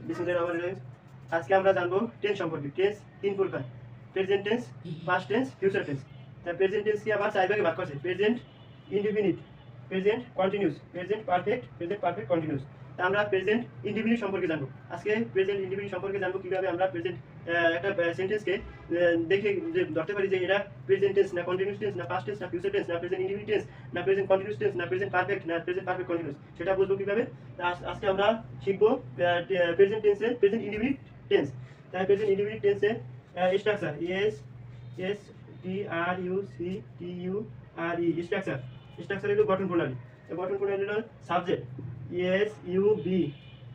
বিসমিল্লাহির। আজকে আমরা জানবো টেন্স সম্পর্কে। টেন্স তিন প্রকার: present tense, past tense, future tense. তা প্রেজেন্ট টেন্সকে আবার চার ভাগে ভাগ করছে: present indefinite, present continuous, present perfect, present perfect continuous. তা আমরা প্রেজেন্ট ইনডিফিনিট সম্পর্কে জানবো। আজকে প্রেজেন্ট ইনডিফিনিট সম্পর্কে জানবো কিভাবে আমরা প্রেজেন্ট একটা সেন্টেন্সকে দেখে যে ধরতে পারি যে এটা প্রেজেন্ট টেন্স না কন্টিনিউস টেন্স না পাস্ট টেন্স না ফিউচার টেন্স না প্রেজেন্ট ইনডিফিনিট টেন্স না প্রেজেন্ট কন্টিনিউস টেন্স না প্রেজেন্ট পারফেক্ট না প্রেজেন্ট পারফেক্ট কন্টিনিউস, সেটা বুঝবো কিভাবে। আজকে আমরা শিখবো প্রেজেন্ট টেন্সের প্রেজেন্ট ইনডিফিনিট টেন্স। তাই প্রেজেন্ট ইনডিফিনিট টেন্সের structure S T R U C T U R E. Structure হলো গঠন প্রণালী। গঠন প্রণালী হলো subject S U B,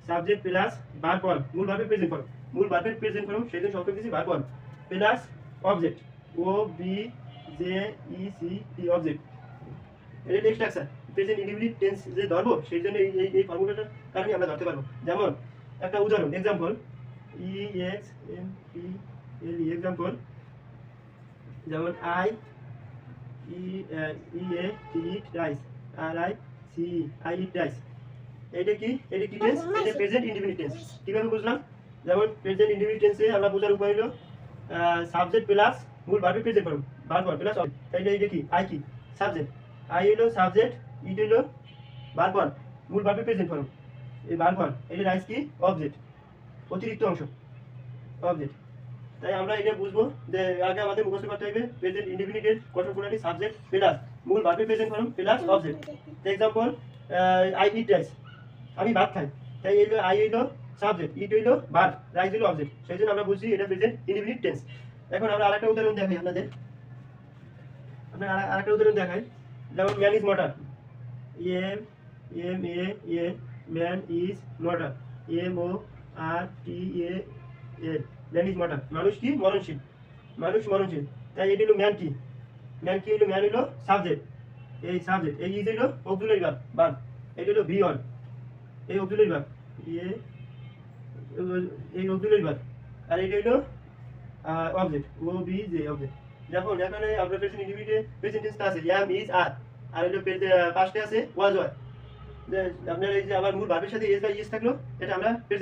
subject plus verb form, মূল ভার্বের প্রেজেন্ট ফর্ম, মূল ভার্বের প্রেজেন্ট ফর্ম সেই জন্য শব্দ দিয়েছি verb form, plus object O B J E C T, object. এটা স্ট্রাকচার। প্রেজেন্ট ইনডিফিনিট টেন্স যে ধরবো সেই জন্য এই ফর্মুলাটার কারণে আমরা ধরতে পারবো। যেমন একটা উদাহরণ, example, E X M P L E, example. যেমন I E A T eat rice, R I C I eat rice. এটা কি টেন্স? এটা প্রেজেন্ট ইনডিফিনিট টেন্স। কিভাবে বুঝলাম? যেমন প্রেজেন্ট ইনডিফিনিট টেন্সে আমরা বোঝার উপায় হলো সাবজেক্ট প্লাস মূল ভার্বের present form, verb form plus object. তাইলে এটা কি? আই কি? সাবজেক্ট। আই হলো সাবজেক্ট, ইট হলো ভার্ব ফর্ম, মূল ভার্বের প্রেজেন্ট ফর্ম, এই ভার্ব ফর্ম। এটা রাইস কি? অবজেক্ট, অতিরিক্ত অংশ, অবজেক্ট। তাই আমরা এটা বুঝবো যে আগে আমাদের মুখস্থ করতে হবে প্রেজেন্ট ইনডিফিনিটের গঠন প্রণালী সাবজেক্ট প্লাস মূল ভার্বের present form plus object. Example, I eat rice, আমি ভাত খাই। তাই এই আই হইলো সাবজেক্ট, ইট হইলো ভার্ব, রাইস হইলো অবজেক্ট। সেই জন্য আমরা বুঝছি এটা প্রেজেন্ট ইনডিফিনিট টেন্স। এখন আমরা আরেকটা উদাহরণ দেখাই আপনাদের। আরেকটা উদাহরণ দেখাই। যেমন man is mortal, M M A N, man is mortal, M O R T A N, man is mortal. মানুষ কি? মরণশীল, মানুষ মরণশীল। তাই এটি হলো ম্যান কি? ম্যান কি হলো? ম্যান হলো সাবজেক্ট, এই সাবজেক্ট, এই ইজ হলো অক্সিলারি ভার্ব, এটি হলো ভি ওয়ান, এই অক্সিলারি ভার্ব, এই অক্সিলারি ভার্ব, আর এটা হলো object, O B J, object. দেখুন এখানে আপনার প্রেজেন্ট ইনডিফিনিট প্রেজেন্ট টেন্স আছে এম ইজ আর, আর হলো পাস্টে আছে ওয়াজ ওয়ার। আপনার এই যে আবার মূল ভার্বের সাথে এস বা ইস থাকলো, এটা আমরা